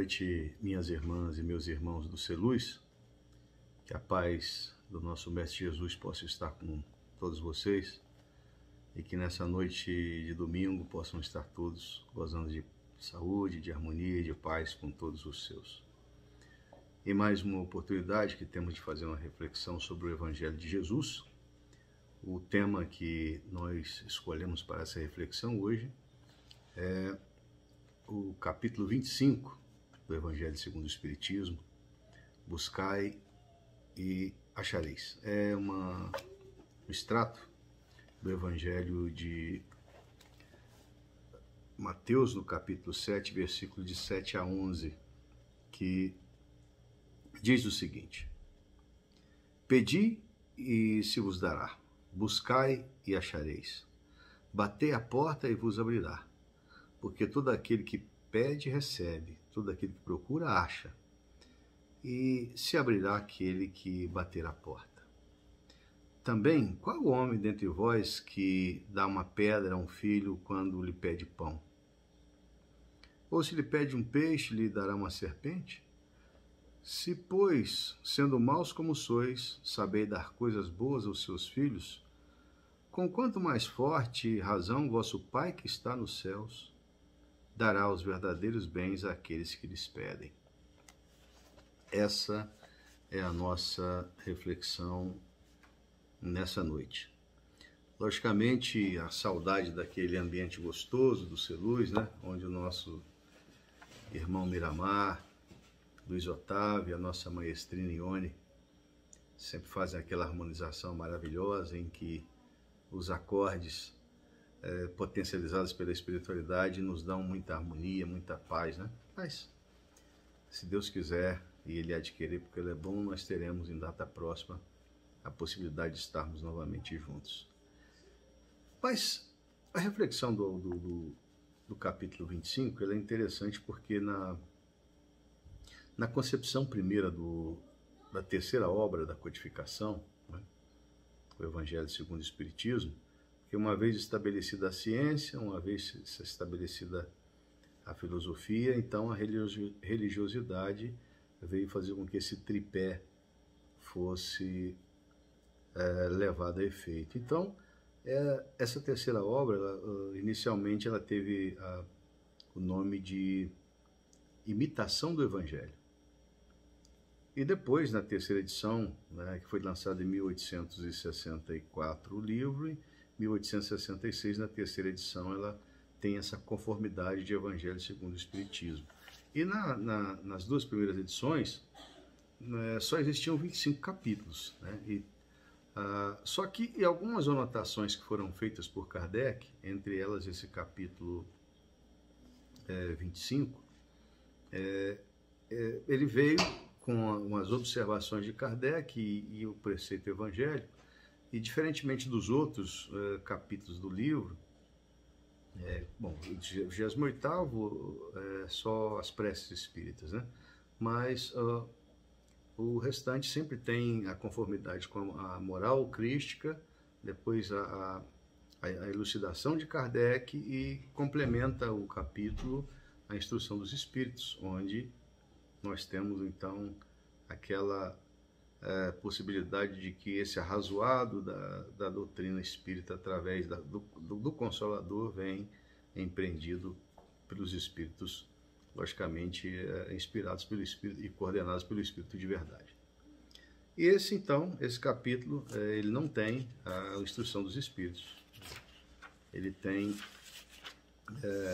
noite, minhas irmãs e meus irmãos do Celuz. Que a paz do nosso Mestre Jesus possa estar com todos vocês e que nessa noite de domingo possam estar todos gozando de saúde, de harmonia e de paz com todos os seus. E mais uma oportunidade que temos de fazer uma reflexão sobre o Evangelho de Jesus. O tema que nós escolhemos para essa reflexão hoje é o capítulo 25 do Evangelho segundo o Espiritismo, Buscai e achareis. É um extrato do Evangelho de Mateus, no capítulo 7, versículo de 7 a 11, que diz o seguinte: Pedi e se vos dará, buscai e achareis, batei a porta e vos abrirá, porque todo aquele que pede, recebe, todo aquele que procura, acha, e se abrirá aquele que bater a porta. Também, qual o homem dentre vós que dá uma pedra a um filho quando lhe pede pão? Ou se lhe pede um peixe, lhe dará uma serpente? Se, pois, sendo maus como sois, sabeis dar coisas boas aos seus filhos, com quanto mais forte razão vosso Pai que está nos céus dará os verdadeiros bens àqueles que lhes pedem. Essa é a nossa reflexão nessa noite. Logicamente, a saudade daquele ambiente gostoso do Celuz, né? Onde o nosso irmão Miramar, Luiz Otávio, a nossa maestrina Ione sempre fazem aquela harmonização maravilhosa em que os acordes potencializados pela espiritualidade nos dão muita harmonia, muita paz, né? Mas, se Deus quiser e Ele adquirir, porque Ele é bom, nós teremos em data próxima a possibilidade de estarmos novamente juntos. Mas a reflexão do capítulo 25 ela é interessante porque na concepção primeira da terceira obra da codificação, né, o Evangelho segundo o Espiritismo, que uma vez estabelecida a ciência, uma vez estabelecida a filosofia, então a religiosidade veio fazer com que esse tripé fosse levado a efeito. Então, essa terceira obra, inicialmente ela teve o nome de Imitação do Evangelho. E depois, na terceira edição, né, que foi lançada em 1864 o livro, em 1866, na terceira edição, ela tem essa conformidade de Evangelho segundo o Espiritismo. E nas duas primeiras edições, só existiam 25 capítulos, né? Só que em algumas anotações que foram feitas por Kardec, entre elas esse capítulo 25, ele veio com umas observações de Kardec e o preceito evangélico, e diferentemente dos outros capítulos do livro, o 28º é só as preces espíritas, né? Mas o restante sempre tem a conformidade com a moral crística, depois a elucidação de Kardec e complementa o capítulo a instrução dos espíritos, onde nós temos então aquela possibilidade de que esse arrazoado da doutrina espírita através do Consolador vem empreendido pelos espíritos, logicamente inspirados pelo Espírito e coordenados pelo Espírito de verdade. E esse capítulo, ele não tem a instrução dos espíritos. Ele tem,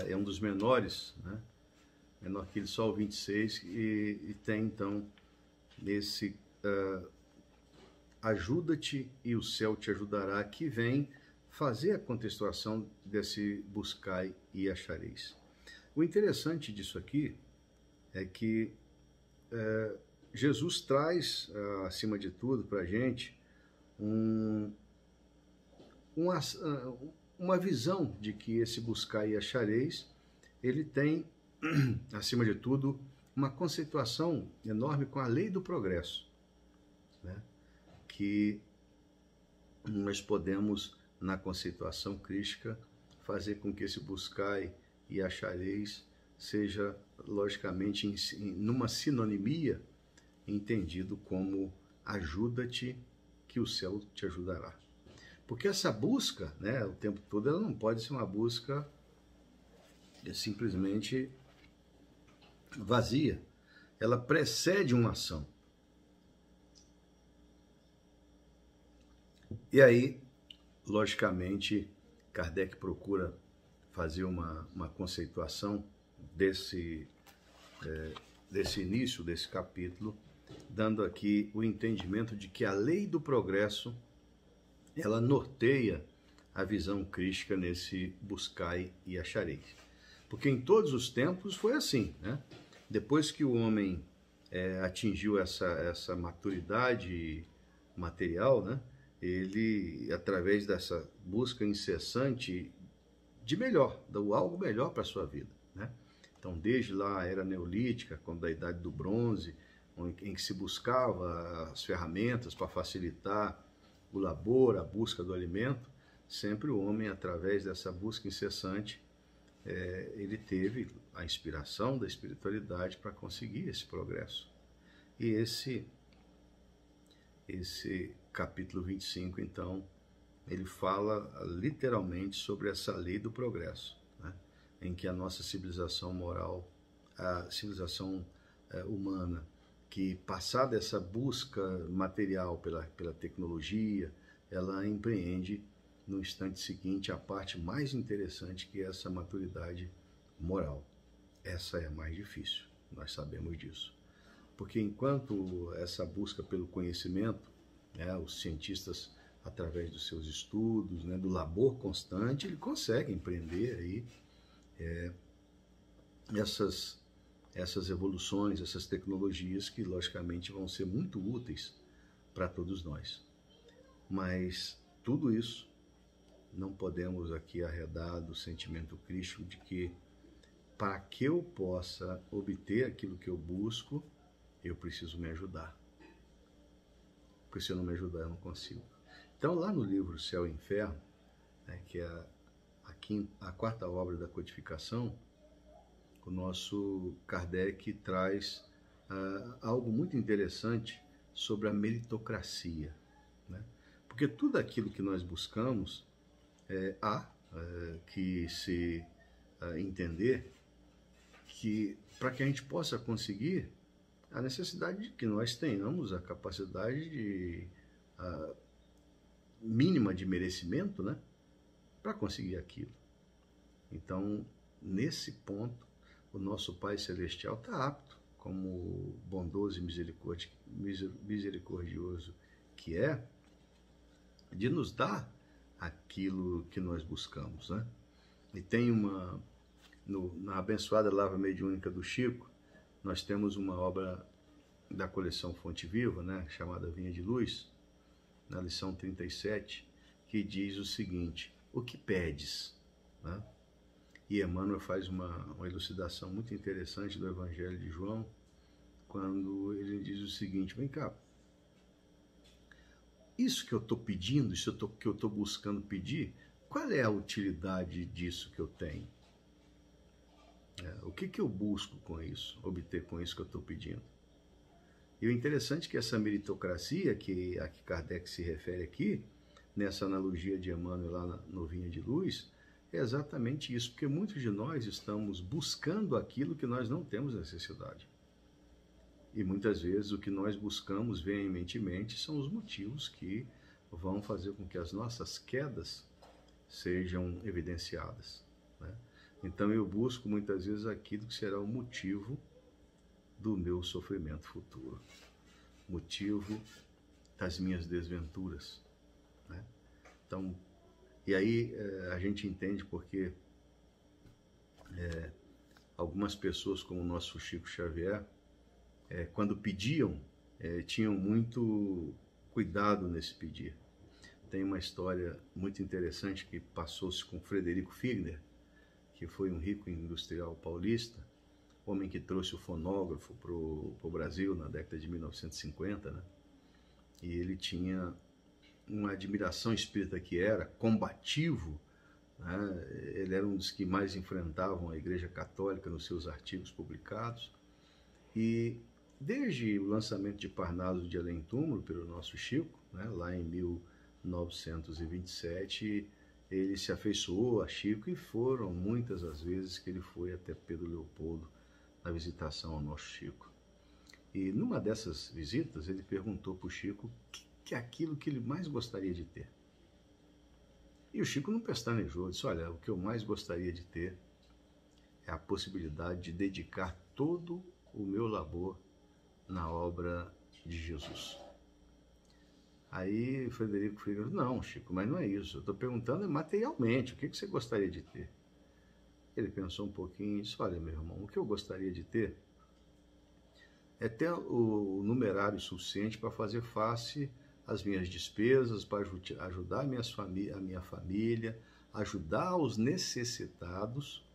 é um dos menores, né? Menor que ele, só o 26, e tem então esse ajuda-te e o céu te ajudará, que vem fazer a contextuação desse buscai e achareis. O interessante disso aqui é que Jesus traz, acima de tudo, para a gente uma visão de que esse buscar e achareis, ele tem, acima de tudo, uma conceituação enorme com a lei do progresso, né? Que nós podemos, na conceituação crística, fazer com que esse buscai e achareis seja, logicamente, numa sinonimia, entendido como ajuda-te que o céu te ajudará. Porque essa busca, né, o tempo todo, ela não pode ser uma busca simplesmente vazia. Ela precede uma ação. E aí, logicamente, Kardec procura fazer uma conceituação desse início, desse capítulo, dando aqui o entendimento de que a lei do progresso, ela norteia a visão crística nesse buscai e achareis. Porque em todos os tempos foi assim, né? Depois que o homem atingiu essa maturidade material, né? Ele, através dessa busca incessante de melhor, do algo melhor para a sua vida, né? Então, desde lá a era neolítica, quando da idade do bronze, em que se buscava as ferramentas para facilitar o labor, a busca do alimento, sempre o homem, através dessa busca incessante, ele teve a inspiração da espiritualidade para conseguir esse progresso. E esse capítulo 25, então, ele fala literalmente sobre essa lei do progresso, né? Em que a nossa civilização moral, a civilização humana, que passada essa busca material pela tecnologia, ela empreende no instante seguinte a parte mais interessante, que é essa maturidade moral. Essa é a mais difícil, nós sabemos disso. Porque enquanto essa busca pelo conhecimento, né, os cientistas, através dos seus estudos, né, do labor constante, ele consegue empreender aí essas evoluções, essas tecnologias que, logicamente, vão ser muito úteis para todos nós. Mas tudo isso não podemos aqui arredar do sentimento crístico de que, para que eu possa obter aquilo que eu busco, eu preciso me ajudar. Porque se eu não me ajudar, eu não consigo. Então, lá no livro Céu e Inferno, né, que é a quarta obra da codificação, o nosso Kardec traz algo muito interessante sobre a meritocracia, né? Porque tudo aquilo que nós buscamos, há que se entender que, para que a gente possa conseguir, a necessidade de que nós tenhamos a capacidade mínima de merecimento, né, para conseguir aquilo. Então, nesse ponto, o nosso Pai Celestial está apto, como bondoso e misericordioso que é, de nos dar aquilo que nós buscamos, né? E tem na abençoada Lavra Mediúnica do Chico, nós temos uma obra da coleção Fonte Viva, né, chamada Vinha de Luz, na lição 37, que diz o seguinte: o que pedes? Né? E Emmanuel faz uma elucidação muito interessante do Evangelho de João, quando ele diz o seguinte: vem cá, isso que eu estou pedindo, isso que eu estou buscando pedir, qual é a utilidade disso que eu tenho? O que eu busco com isso, obter com isso que eu estou pedindo? E o interessante é que essa meritocracia, a que Kardec se refere aqui, nessa analogia de Emmanuel lá no Vinha de Luz, é exatamente isso, porque muitos de nós estamos buscando aquilo que nós não temos necessidade. E muitas vezes o que nós buscamos veementemente são os motivos que vão fazer com que as nossas quedas sejam evidenciadas, né? Então eu busco muitas vezes aquilo que será o motivo do meu sofrimento futuro, motivo das minhas desventuras, né? Então, e aí a gente entende porque algumas pessoas, como o nosso Chico Xavier, quando pediam, tinham muito cuidado nesse pedir. Tem uma história muito interessante que passou-se com Frederico Figner, que foi um rico industrial paulista, homem que trouxe o fonógrafo para o Brasil na década de 1950, né? E ele tinha uma admiração espírita que era combativo, né? Ele era um dos que mais enfrentavam a Igreja Católica nos seus artigos publicados. E desde o lançamento de Parnaso de Além Túmulo pelo nosso Chico, né, lá em 1927, ele se afeiçoou a Chico e foram muitas as vezes que ele foi até Pedro Leopoldo na visitação ao nosso Chico. E numa dessas visitas ele perguntou para o Chico que é aquilo que ele mais gostaria de ter. E o Chico não pestanejou, disse: olha, o que eu mais gostaria de ter é a possibilidade de dedicar todo o meu labor na obra de Jesus. Aí Frederico Figueiredo: não, Chico, mas não é isso, eu estou perguntando materialmente, o que você gostaria de ter? Ele pensou um pouquinho e disse: olha, meu irmão, o que eu gostaria de ter é ter o numerário suficiente para fazer face às minhas despesas, para ajudar a minha família, ajudar os necessitados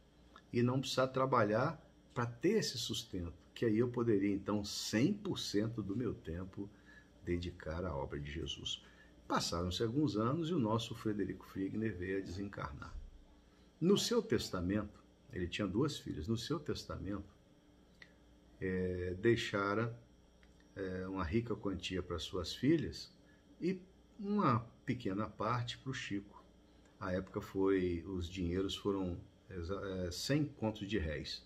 e não precisar trabalhar para ter esse sustento, que aí eu poderia então 100% do meu tempo dedicar à obra de Jesus. Passaram-se alguns anos e o nosso Frederico Fligner veio a desencarnar. No seu testamento, ele tinha 2 filhas, no seu testamento deixara uma rica quantia para suas filhas e uma pequena parte para o Chico. A época os dinheiros foram 100 contos de réis.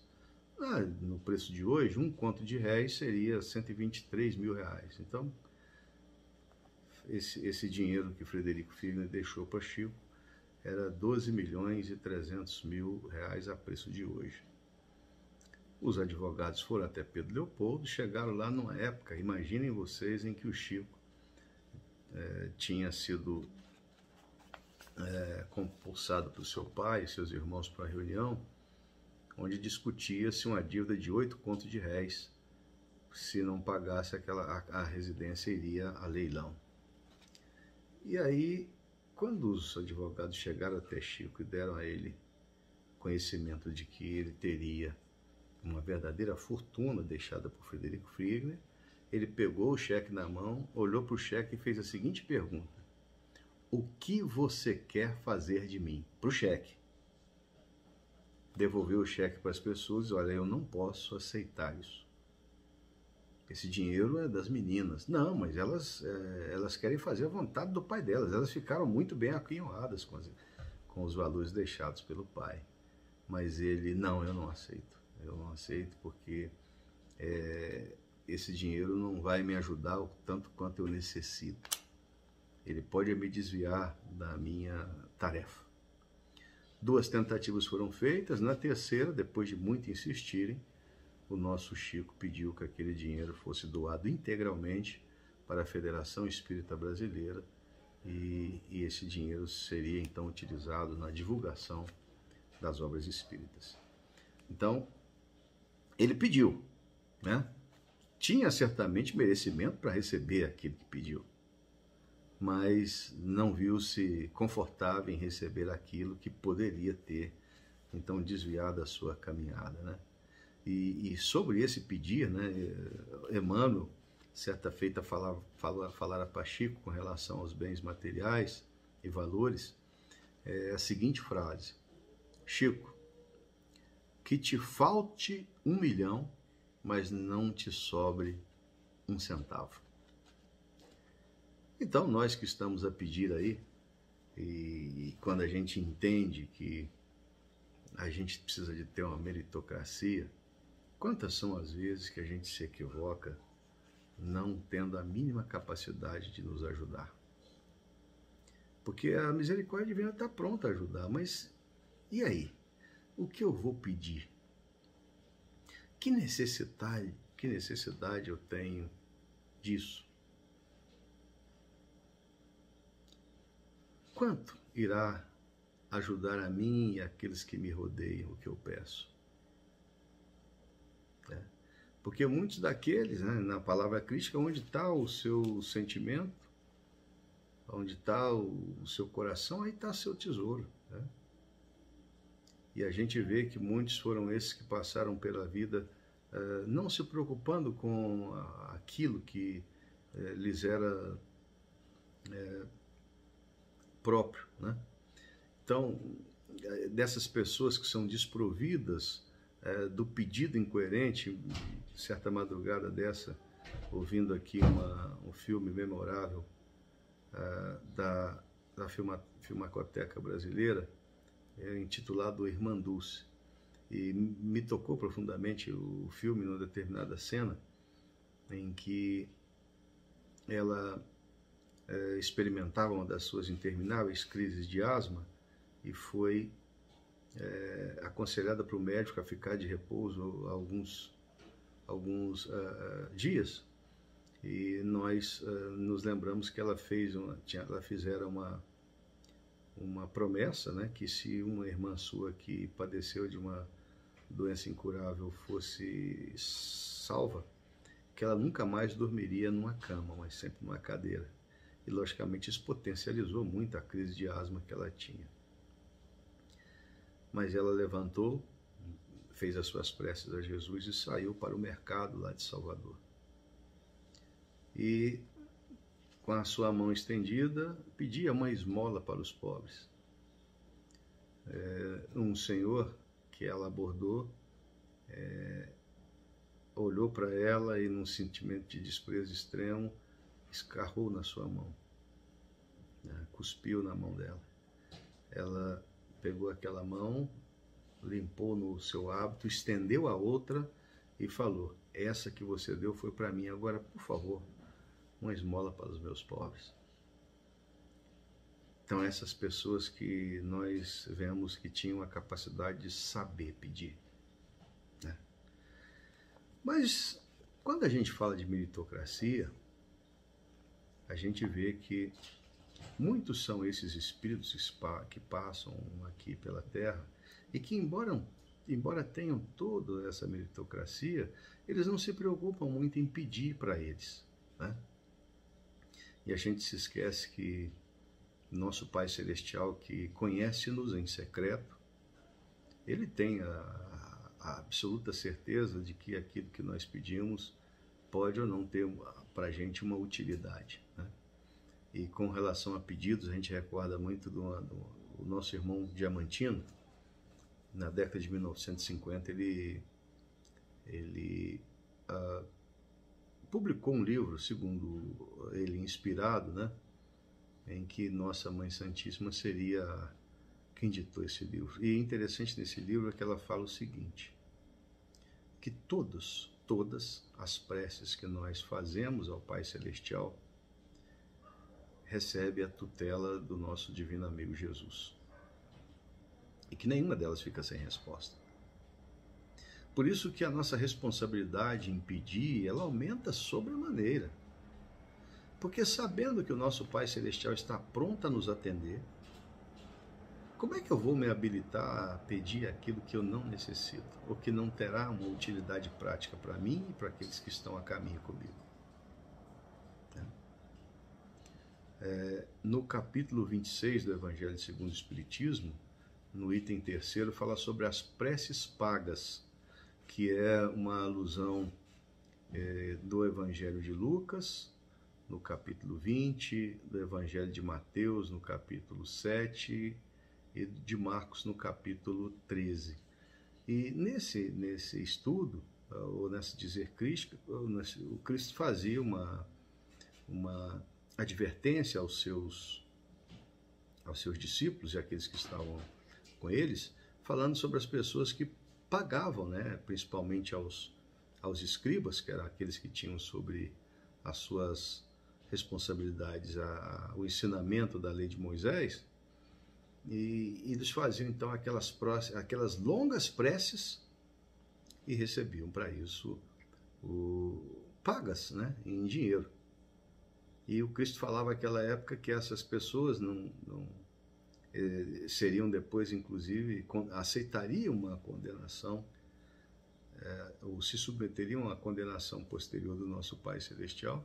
No preço de hoje, 1 conto de réis seria 123 mil reais. Então, esse dinheiro que Frederico Fligner deixou para Chico era 12 milhões e 300 mil reais a preço de hoje. Os advogados foram até Pedro Leopoldo, chegaram lá numa época, imaginem vocês, em que o Chico tinha sido compulsado por seu pai e seus irmãos para uma reunião, onde discutia-se uma dívida de 8 contos de réis. Se não pagasse, a residência iria a leilão. E aí, quando os advogados chegaram até Chico e deram a ele conhecimento de que ele teria uma verdadeira fortuna deixada por Frederico Fligner, ele pegou o cheque na mão, olhou para o cheque e fez a seguinte pergunta: o que você quer fazer de mim? Para o cheque. Devolveu o cheque para as pessoas e: olha, eu não posso aceitar isso. Esse dinheiro é das meninas. Não, mas elas querem fazer a vontade do pai delas. Elas ficaram muito bem aquinhoadas com os valores deixados pelo pai. Mas ele: não, eu não aceito. Eu não aceito porque esse dinheiro não vai me ajudar o tanto quanto eu necessito. Ele pode me desviar da minha tarefa. 2 tentativas foram feitas. Na terceira, depois de muito insistirem, o nosso Chico pediu que aquele dinheiro fosse doado integralmente para a Federação Espírita Brasileira e esse dinheiro seria então utilizado na divulgação das obras espíritas. Então, ele pediu, né? Tinha certamente merecimento para receber aquilo que pediu, mas não viu-se confortável em receber aquilo que poderia ter, então, desviado a sua caminhada, né? E sobre esse pedir, né, Emmanuel, certa feita, falara para Chico com relação aos bens materiais e valores, a seguinte frase: Chico, que te falte 1 milhão, mas não te sobre 1 centavo. Então, nós que estamos a pedir aí, e quando a gente entende que a gente precisa de ter uma meritocracia, quantas são as vezes que a gente se equivoca não tendo a mínima capacidade de nos ajudar? Porque a misericórdia divina está pronta a ajudar, mas e aí? O que eu vou pedir? Que necessidade eu tenho disso? Quanto irá ajudar a mim e aqueles que me rodeiam o que eu peço? Porque muitos daqueles, né, na palavra crítica, onde está o seu sentimento, onde está o seu coração, aí está o seu tesouro, né? E a gente vê que muitos foram esses que passaram pela vida não se preocupando com aquilo que lhes era próprio, né? Então, dessas pessoas que são desprovidas do pedido incoerente. Certa madrugada dessa, ouvindo aqui um filme memorável da Filmacoteca Brasileira, intitulado Irmã Dulce, e me tocou profundamente o filme numa determinada cena em que ela experimentava uma das suas intermináveis crises de asma e foi aconselhada para o médico a ficar de repouso alguns dias. E nós nos lembramos que ela fizera uma promessa, né, que se uma irmã sua que padeceu de uma doença incurável fosse salva, que ela nunca mais dormiria numa cama, mas sempre numa cadeira. E logicamente isso potencializou muito a crise de asma que ela tinha. Mas ela levantou, fez as suas preces a Jesus e saiu para o mercado lá de Salvador. E com a sua mão estendida, pedia uma esmola para os pobres. Um senhor que ela abordou olhou para ela e, num sentimento de desprezo extremo, escarrou na sua mão, né? Cuspiu na mão dela. Ela pegou aquela mão, limpou no seu hábito, estendeu a outra e falou: essa que você deu foi para mim, agora, por favor, uma esmola para os meus pobres. Então, essas pessoas que nós vemos que tinham a capacidade de saber pedir, né? Mas, quando a gente fala de meritocracia, a gente vê que muitos são esses espíritos que passam aqui pela Terra e que, embora tenham toda essa meritocracia, eles não se preocupam muito em pedir para eles, né? E a gente se esquece que nosso Pai Celestial, que conhece-nos em secreto, ele tem a absoluta certeza de que aquilo que nós pedimos pode ou não ter para a gente uma utilidade, né? E com relação a pedidos, a gente recorda muito do nosso irmão Diamantino. Na década de 1950, ele publicou um livro, segundo ele, inspirado, né, em que Nossa Mãe Santíssima seria quem ditou esse livro. E interessante nesse livro é que ela fala o seguinte, que todas as preces que nós fazemos ao Pai Celestial recebe a tutela do nosso divino amigo Jesus. E que nenhuma delas fica sem resposta. Por isso que a nossa responsabilidade em pedir, ela aumenta sobremaneira. Porque sabendo que o nosso Pai Celestial está pronto a nos atender, como é que eu vou me habilitar a pedir aquilo que eu não necessito, ou que não terá uma utilidade prática para mim e para aqueles que estão a caminho comigo? No capítulo 26 do Evangelho segundo o Espiritismo, no item 3º, fala sobre as preces pagas, que é uma alusão do Evangelho de Lucas, no capítulo 20, do Evangelho de Mateus, no capítulo 7, e de Marcos, no capítulo 13. E nesse estudo, ou nesse dizer crítico, o Cristo fazia uma advertência aos seus discípulos e aqueles que estavam com eles, falando sobre as pessoas que pagavam, né, principalmente aos escribas, que eram aqueles que tinham sobre as suas responsabilidades o ensinamento da lei de Moisés, e eles faziam então aquelas longas preces e recebiam para isso pagas, né, em dinheiro. E o Cristo falava naquela época que essas pessoas seriam depois, inclusive, aceitariam uma condenação, ou se submeteriam à condenação posterior do nosso Pai Celestial.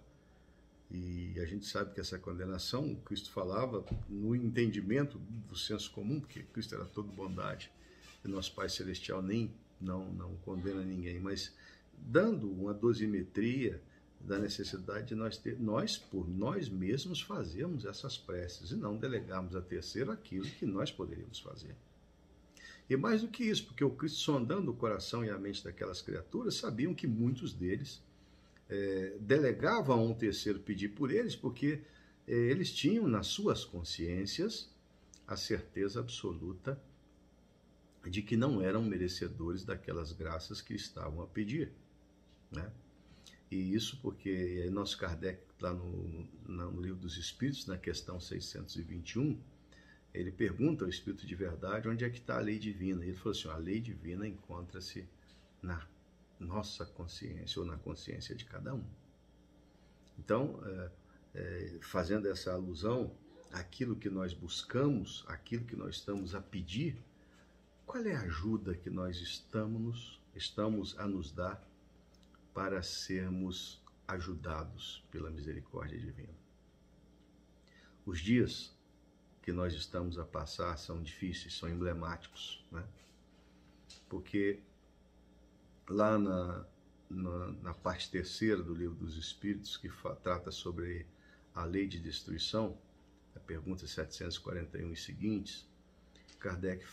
E a gente sabe que essa condenação, o Cristo falava no entendimento do senso comum, porque Cristo era todo bondade, e nosso Pai Celestial não condena ninguém, mas dando uma dosimetria da necessidade de nós por nós mesmos fazermos essas preces e não delegarmos a terceiro aquilo que nós poderíamos fazer. E mais do que isso, porque o Cristo, sondando o coração e a mente daquelas criaturas, sabiam que muitos deles delegavam a um terceiro pedir por eles, porque eles tinham nas suas consciências a certeza absoluta de que não eram merecedores daquelas graças que estavam a pedir, né? E isso porque nosso Kardec, lá no Livro dos Espíritos, na questão 621, ele pergunta ao Espírito de Verdade onde é que está a lei divina. E ele falou assim, a lei divina encontra-se na nossa consciência, ou na consciência de cada um. Então, fazendo essa alusão àquilo que nós buscamos, àquilo que nós estamos a pedir, qual é a ajuda que nós estamos a nos dar para sermos ajudados pela misericórdia divina? Os dias que nós estamos a passar são difíceis, são emblemáticos, né? Porque lá na parte terceira do Livro dos Espíritos, que trata sobre a lei de destruição, a pergunta 741 e seguintes, Kardec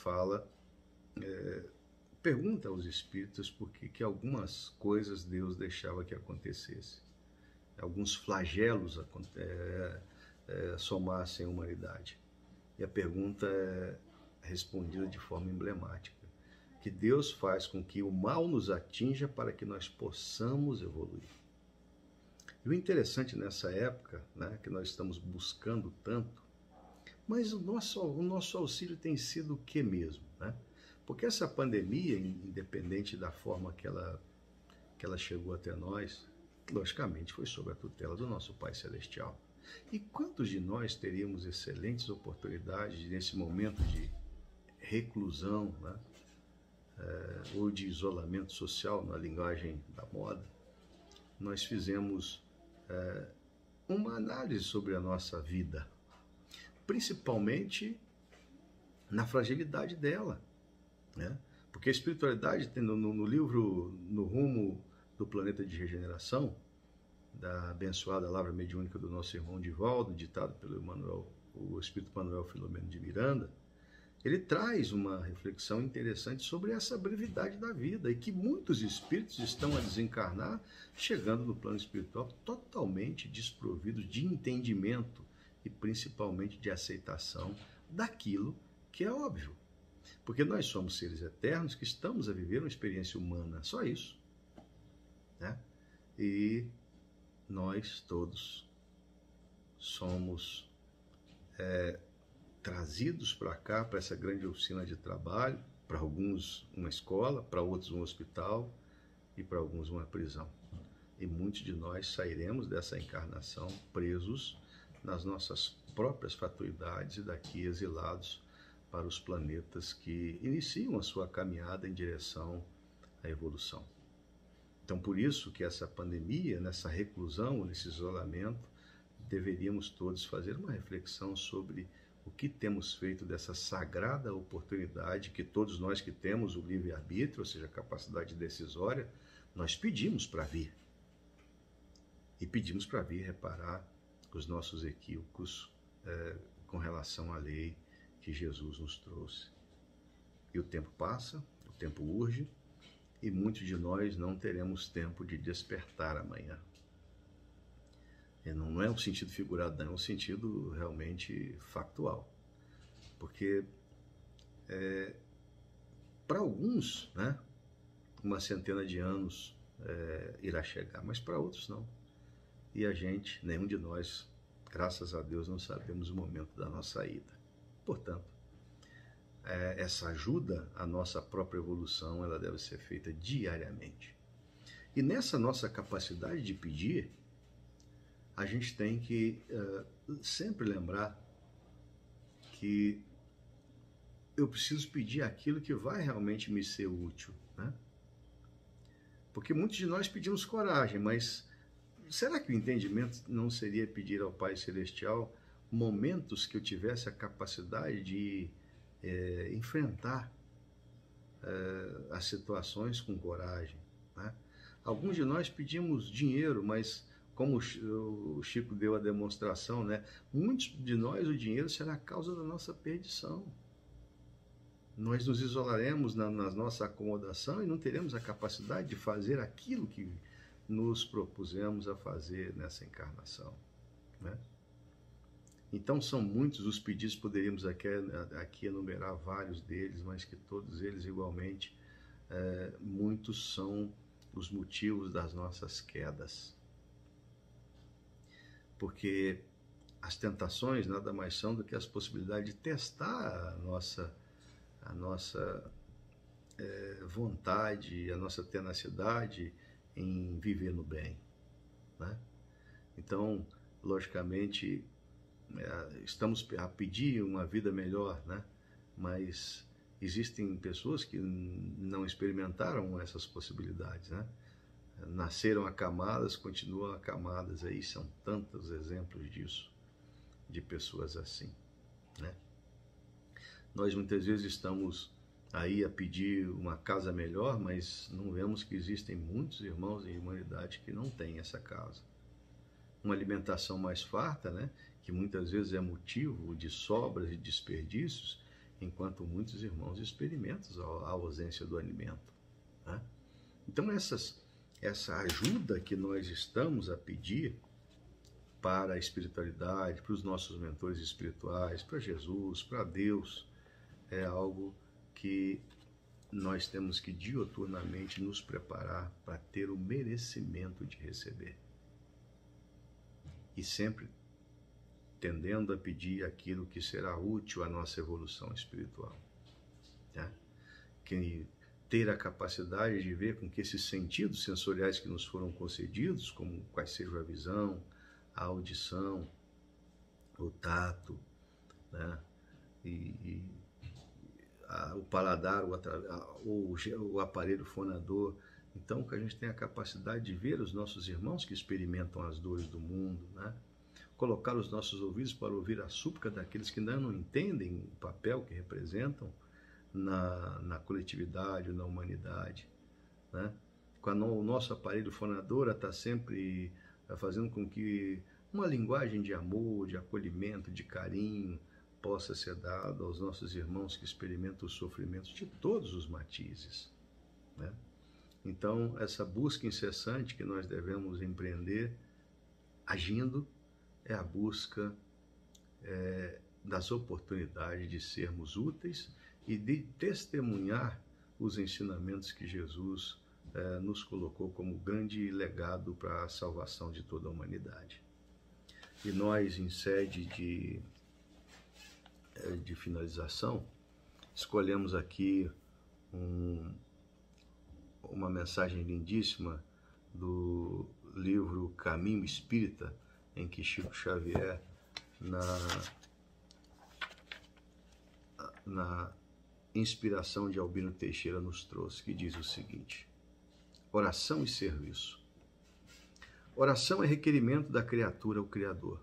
pergunta aos espíritos por que algumas coisas Deus deixava que acontecesse, alguns flagelos somassem a humanidade. E a pergunta é respondida de forma emblemática, que Deus faz com que o mal nos atinja para que nós possamos evoluir. E o interessante nessa época, né, que nós estamos buscando tanto, mas o nosso auxílio tem sido o que mesmo, né? Porque essa pandemia, independente da forma que ela chegou até nós, logicamente foi sob a tutela do nosso Pai Celestial. E quantos de nós teríamos excelentes oportunidades nesse momento de reclusão, né? Ou de isolamento social, na linguagem da moda? Nós fizemos uma análise sobre a nossa vida, principalmente na fragilidade dela, né? Porque a espiritualidade tem no livro No Rumo do Planeta de Regeneração, da abençoada Lavra Mediúnica do nosso irmão Divaldo, ditado pelo o Espírito Manuel Filomeno de Miranda, ele traz uma reflexão interessante sobre essa brevidade da vida e que muitos espíritos estão a desencarnar, chegando no plano espiritual totalmente desprovidos de entendimento e principalmente de aceitação daquilo que é óbvio. Porque nós somos seres eternos que estamos a viver uma experiência humana, só isso, né? E nós todos somos trazidos para cá, para essa grande oficina de trabalho, para alguns uma escola, para outros um hospital e para alguns uma prisão. E muitos de nós sairemos dessa encarnação presos nas nossas próprias fatuidades e daqui exilados para os planetas que iniciam a sua caminhada em direção à evolução. Então, por isso que essa pandemia, nessa reclusão, nesse isolamento, deveríamos todos fazer uma reflexão sobre o que temos feito dessa sagrada oportunidade que todos nós que temos o livre-arbítrio, ou seja, a capacidade decisória, nós pedimos para vir. E pedimos para vir reparar os nossos equívocos com relação à lei que Jesus nos trouxe. E o tempo passa, o tempo urge, e muitos de nós não teremos tempo de despertar amanhã. E não é um sentido figurado, não, é um sentido realmente factual. Porque para alguns, né, uma centena de anos irá chegar, mas para outros não. E a gente, nenhum de nós, graças a Deus, não sabemos o momento da nossa ida. Portanto, essa ajuda à nossa própria evolução, ela deve ser feita diariamente. E nessa nossa capacidade de pedir, a gente tem que sempre lembrar que eu preciso pedir aquilo que vai realmente me ser útil, né? Porque muitos de nós pedimos coragem, mas será que o entendimento não seria pedir ao Pai Celestial momentos que eu tivesse a capacidade de enfrentar as situações com coragem, né? Alguns de nós pedimos dinheiro, mas como o Chico deu a demonstração, né? Muitos de nós o dinheiro será a causa da nossa perdição. nós nos isolaremos na nossa acomodação e não teremos a capacidade de fazer aquilo que nos propusemos a fazer nessa encarnação, né? Então são muitos os pedidos, poderíamos aqui enumerar vários deles, mas que todos eles igualmente, muitos são os motivos das nossas quedas. Porque as tentações nada mais são do que as possibilidades de testar a nossa vontade, a nossa tenacidade em viver no bem, né? Então, logicamente, estamos a pedir uma vida melhor, né? Mas existem pessoas que não experimentaram essas possibilidades, né? Nasceram acamadas, continuam acamadas, aí são tantos exemplos disso, de pessoas assim, né? Nós muitas vezes estamos aí a pedir uma casa melhor, mas não vemos que existem muitos irmãos em humanidade que não têm essa casa. Uma alimentação mais farta, né? Que muitas vezes é motivo de sobras e desperdícios, enquanto muitos irmãos experimentam a ausência do alimento, né? Então essa ajuda que nós estamos a pedir para a espiritualidade, para os nossos mentores espirituais, para Jesus, para Deus, é algo que nós temos que diuturnamente nos preparar para ter o merecimento de receber. E sempre tendendo a pedir aquilo que será útil à nossa evolução espiritual, né? Que ter a capacidade de ver com que esses sentidos sensoriais que nos foram concedidos, como quais sejam a visão, a audição, o tato, né? O paladar, o aparelho fonador. Então, que a gente tenha a capacidade de ver os nossos irmãos que experimentam as dores do mundo, né? Colocar os nossos ouvidos para ouvir a súplica daqueles que ainda não entendem o papel que representam na coletividade, na humanidade, né? Quando o nosso aparelho fonador está sempre fazendo com que uma linguagem de amor, de acolhimento, de carinho possa ser dada aos nossos irmãos que experimentam os sofrimentos de todos os matizes, né? Então, essa busca incessante que nós devemos empreender, agindo, é a busca das oportunidades de sermos úteis e de testemunhar os ensinamentos que Jesus nos colocou como grande legado para a salvação de toda a humanidade. E nós, em sede de finalização, escolhemos aqui uma mensagem lindíssima do livro Caminho Espírita, em que Chico Xavier, na inspiração de Albino Teixeira, nos trouxe, que diz o seguinte: oração e serviço. Oração é requerimento da criatura ao Criador.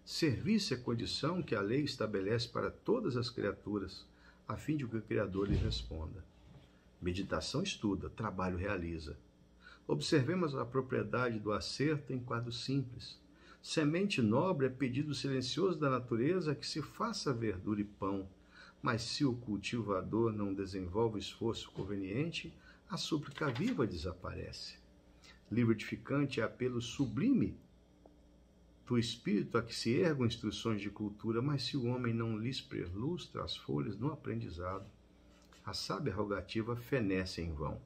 Serviço é condição que a lei estabelece para todas as criaturas, a fim de que o Criador lhe responda. Meditação estuda, trabalho realiza. Observemos a propriedade do acerto em quadro simples. Semente nobre é pedido silencioso da natureza que se faça verdura e pão, mas se o cultivador não desenvolve o esforço conveniente, a súplica viva desaparece. Livro edificante é apelo sublime do espírito a que se ergam instruções de cultura, mas se o homem não lhes perlustra as folhas no aprendizado, a sábia rogativa fenece em vão.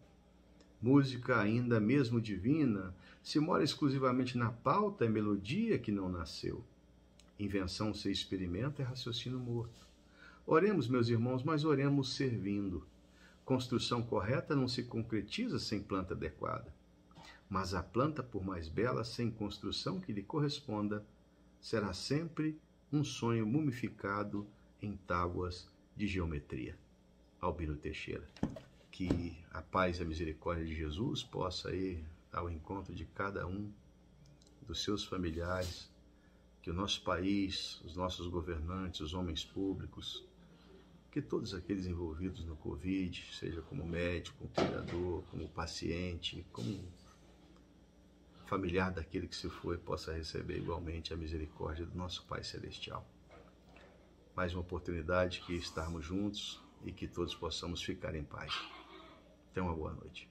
Música ainda mesmo divina, se mora exclusivamente na pauta, é melodia que não nasceu. Invenção sem experimento é raciocínio morto. Oremos, meus irmãos, mas oremos servindo. Construção correta não se concretiza sem planta adequada. Mas a planta, por mais bela, sem construção que lhe corresponda, será sempre um sonho mumificado em tábuas de geometria. Albino Teixeira. Que a paz e a misericórdia de Jesus possa ir ao encontro de cada um dos seus familiares, que o nosso país, os nossos governantes, os homens públicos, que todos aqueles envolvidos no Covid, seja como médico, como cuidador, como paciente, como familiar daquele que se foi, possa receber igualmente a misericórdia do nosso Pai Celestial. Mais uma oportunidade que estarmos juntos, e que todos possamos ficar em paz. Tenha uma boa noite.